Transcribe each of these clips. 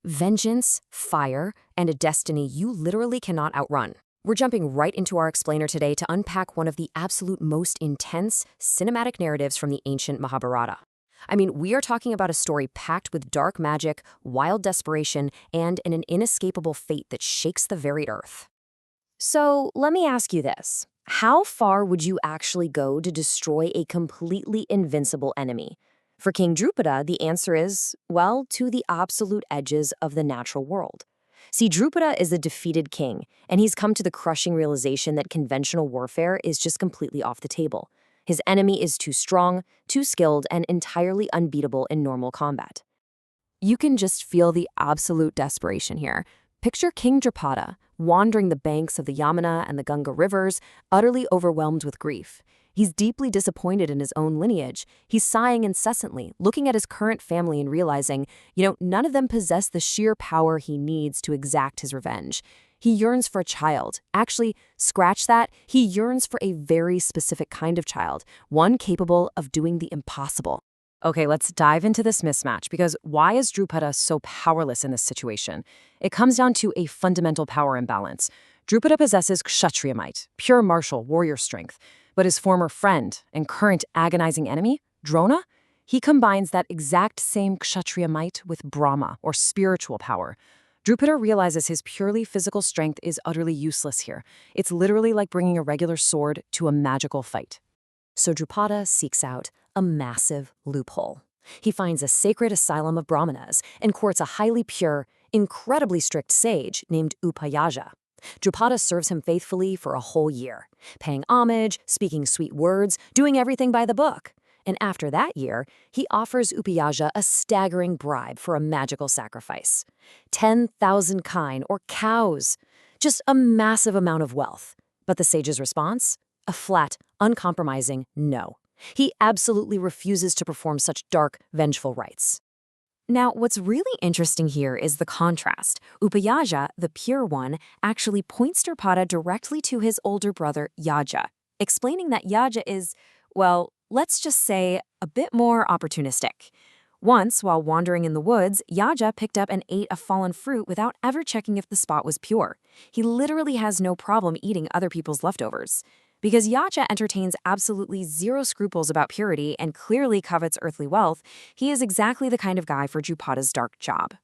vengeance, fire, and a destiny you literally cannot outrun. We're jumping right into our explainer today to unpack one of the absolute most intense cinematic narratives from the ancient Mahabharata. I mean, we are talking about a story packed with dark magic, wild desperation, and an inescapable fate that shakes the very earth. So, let me ask you this. How far would you actually go to destroy a completely invincible enemy? For King Drupada, the answer is, well, to the absolute edges of the natural world. See, Drupada is a defeated king, and he's come to the crushing realization that conventional warfare is just completely off the table. His enemy is too strong, too skilled, and entirely unbeatable in normal combat. You can just feel the absolute desperation here. Picture King Drupada, wandering the banks of the Yamuna and the Ganga rivers, utterly overwhelmed with grief. He's deeply disappointed in his own lineage. He's sighing incessantly, looking at his current family and realizing, none of them possess the sheer power he needs to exact his revenge. He yearns for a child. Actually, scratch that, he yearns for a very specific kind of child, one capable of doing the impossible. Okay, let's dive into this mismatch, because why is Drupada so powerless in this situation? It comes down to a fundamental power imbalance. Drupada possesses Kshatriya might, pure martial warrior strength, but his former friend and current agonizing enemy, Drona, he combines that exact same Kshatriya might with Brahma, or spiritual power. Drupada realizes his purely physical strength is utterly useless here. It's literally like bringing a regular sword to a magical fight. So Drupada seeks out a massive loophole. He finds a sacred asylum of Brahmanas and courts a highly pure, incredibly strict sage named Upayaja. Drupada serves him faithfully for a whole year, paying homage, speaking sweet words, doing everything by the book. And after that year, he offers Upayaja a staggering bribe for a magical sacrifice. 10,000 kine, or cows. Just a massive amount of wealth. But the sage's response? A flat, uncompromising no. He absolutely refuses to perform such dark, vengeful rites. Now, what's really interesting here is the contrast. Upayaja, the pure one, actually points Drupada directly to his older brother, Yaja, explaining that Yaja is, well, let's just say, a bit more opportunistic. Once, while wandering in the woods, Yaja picked up and ate a fallen fruit without ever checking if the spot was pure. He literally has no problem eating other people's leftovers. Because Yaja entertains absolutely zero scruples about purity and clearly covets earthly wealth, he is exactly the kind of guy for Drupada's dark job.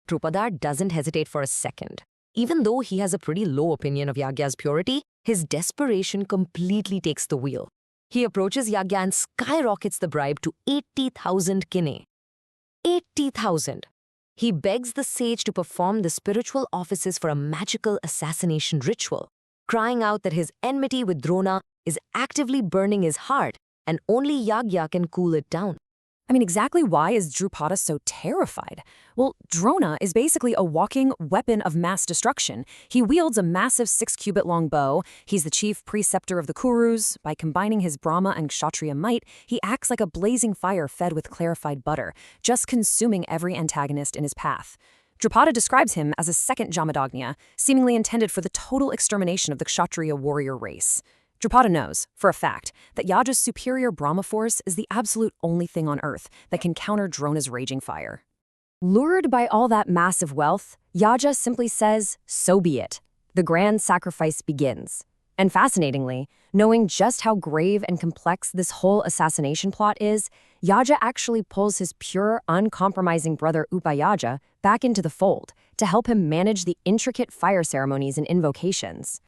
Drupada doesn't hesitate for a second. Even though he has a pretty low opinion of Yagya's purity, his desperation completely takes the wheel. He approaches Yagya and skyrockets the bribe to 80,000 kine. 80,000. He begs the sage to perform the spiritual offices for a magical assassination ritual, crying out that his enmity with Drona is actively burning his heart and only Yagya can cool it down. I mean, exactly why is Drupada so terrified? Well, Drona is basically a walking weapon of mass destruction. He wields a massive 6-cubit-long bow. He's the chief preceptor of the Kurus. By combining his Brahma and Kshatriya might, he acts like a blazing fire fed with clarified butter, just consuming every antagonist in his path. Drupada describes him as a second Jamadagnya, seemingly intended for the total extermination of the Kshatriya warrior race. Drupada knows, for a fact, that Yaja's superior Brahma force is the absolute only thing on Earth that can counter Drona's raging fire. Lured by all that massive wealth, Yaja simply says, so be it. The grand sacrifice begins. And fascinatingly, knowing just how grave and complex this whole assassination plot is, Yaja actually pulls his pure, uncompromising brother Upayaja back into the fold to help him manage the intricate fire ceremonies and invocations.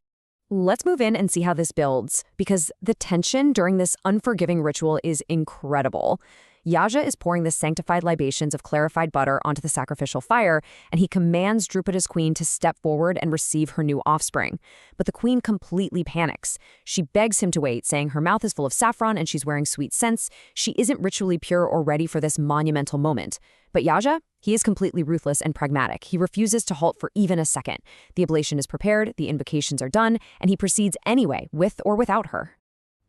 Let's move in and see how this builds, because the tension during this unforgiving ritual is incredible. Yaja is pouring the sanctified libations of clarified butter onto the sacrificial fire, and he commands Drupada's queen to step forward and receive her new offspring. But the queen completely panics. She begs him to wait, saying her mouth is full of saffron and she's wearing sweet scents. She isn't ritually pure or ready for this monumental moment. But Yaja, he is completely ruthless and pragmatic. He refuses to halt for even a second. The oblation is prepared, the invocations are done, and he proceeds anyway, with or without her.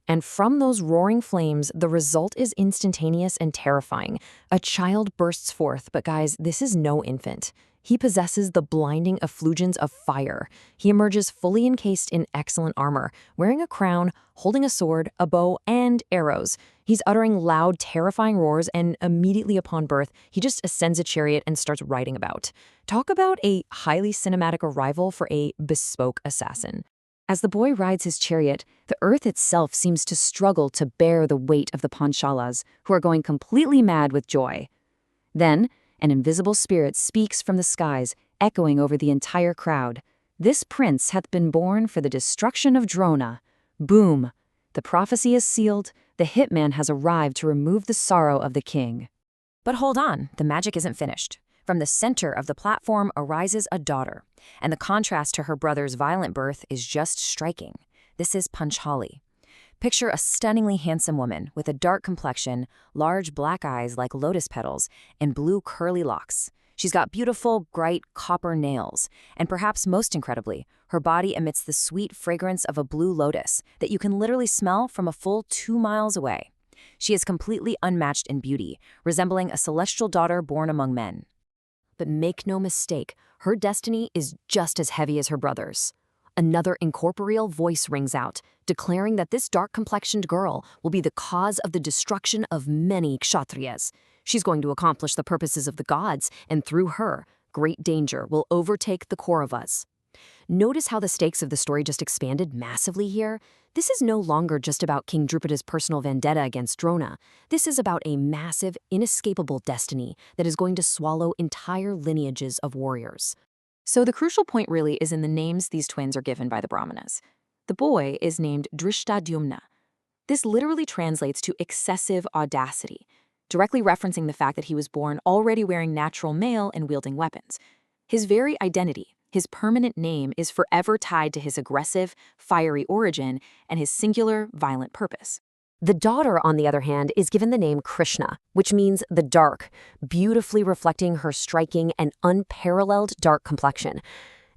And from those roaring flames, the result is instantaneous and terrifying. A child bursts forth, but guys, this is no infant. He possesses the blinding effulgence of fire. He emerges fully encased in excellent armor, wearing a crown, holding a sword, a bow, and arrows. He's uttering loud, terrifying roars, and immediately upon birth, he just ascends a chariot and starts riding about. Talk about a highly cinematic arrival for a bespoke assassin. As the boy rides his chariot, the earth itself seems to struggle to bear the weight of the Panchalas, who are going completely mad with joy. Then, an invisible spirit speaks from the skies, echoing over the entire crowd. This prince hath been born for the destruction of Drona. Boom! The prophecy is sealed. The hitman has arrived to remove the sorrow of the king. But hold on, the magic isn't finished. From the center of the platform arises a daughter, and the contrast to her brother's violent birth is just striking. This is Panchali. Picture a stunningly handsome woman with a dark complexion, large black eyes like lotus petals, and blue curly locks. She's got beautiful, bright copper nails, and perhaps most incredibly, her body emits the sweet fragrance of a blue lotus that you can literally smell from a full 2 miles away. She is completely unmatched in beauty, resembling a celestial daughter born among men. But make no mistake, her destiny is just as heavy as her brother's. Another incorporeal voice rings out, declaring that this dark-complexioned girl will be the cause of the destruction of many Kshatriyas. She's going to accomplish the purposes of the gods, and through her, great danger will overtake the Kauravas. Notice how the stakes of the story just expanded massively here? This is no longer just about King Drupada's personal vendetta against Drona. This is about a massive, inescapable destiny that is going to swallow entire lineages of warriors. So the crucial point really is in the names these twins are given by the Brahmanas. The boy is named Dhrishtadyumna. This literally translates to excessive audacity, directly referencing the fact that he was born already wearing natural mail and wielding weapons. His very identity, his permanent name, is forever tied to his aggressive, fiery origin and his singular, violent purpose. The daughter, on the other hand, is given the name Krishna, which means the dark, beautifully reflecting her striking and unparalleled dark complexion.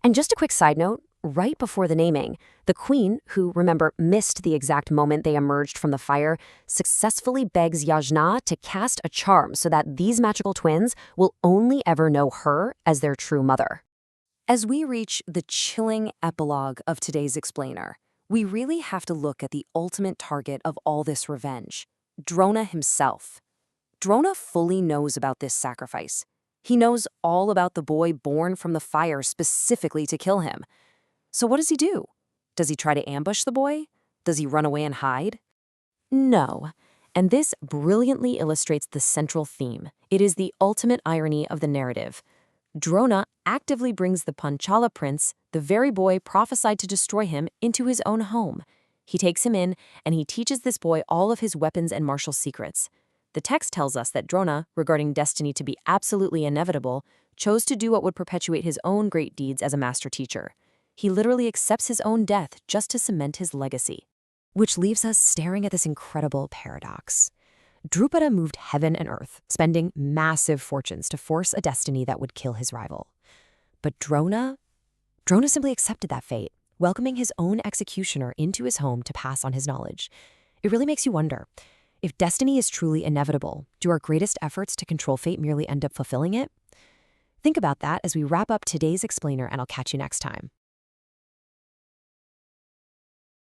And just a quick side note, right before the naming, the queen, who, remember, missed the exact moment they emerged from the fire, successfully begs Yajna to cast a charm so that these magical twins will only ever know her as their true mother. As we reach the chilling epilogue of today's explainer, we really have to look at the ultimate target of all this revenge, Drona himself. Drona fully knows about this sacrifice. He knows all about the boy born from the fire specifically to kill him. So what does he do? Does he try to ambush the boy? Does he run away and hide? No. And this brilliantly illustrates the central theme. It is the ultimate irony of the narrative. Drona actively brings the Panchala prince, the very boy prophesied to destroy him, into his own home. He takes him in, and he teaches this boy all of his weapons and martial secrets. The text tells us that Drona, regarding destiny to be absolutely inevitable, chose to do what would perpetuate his own great deeds as a master teacher. He literally accepts his own death just to cement his legacy. Which leaves us staring at this incredible paradox. Drupada moved heaven and earth, spending massive fortunes to force a destiny that would kill his rival. But Drona simply accepted that fate, welcoming his own executioner into his home to pass on his knowledge. It really makes you wonder, if destiny is truly inevitable, do our greatest efforts to control fate merely end up fulfilling it? Think about that as we wrap up today's explainer, and I'll catch you next time.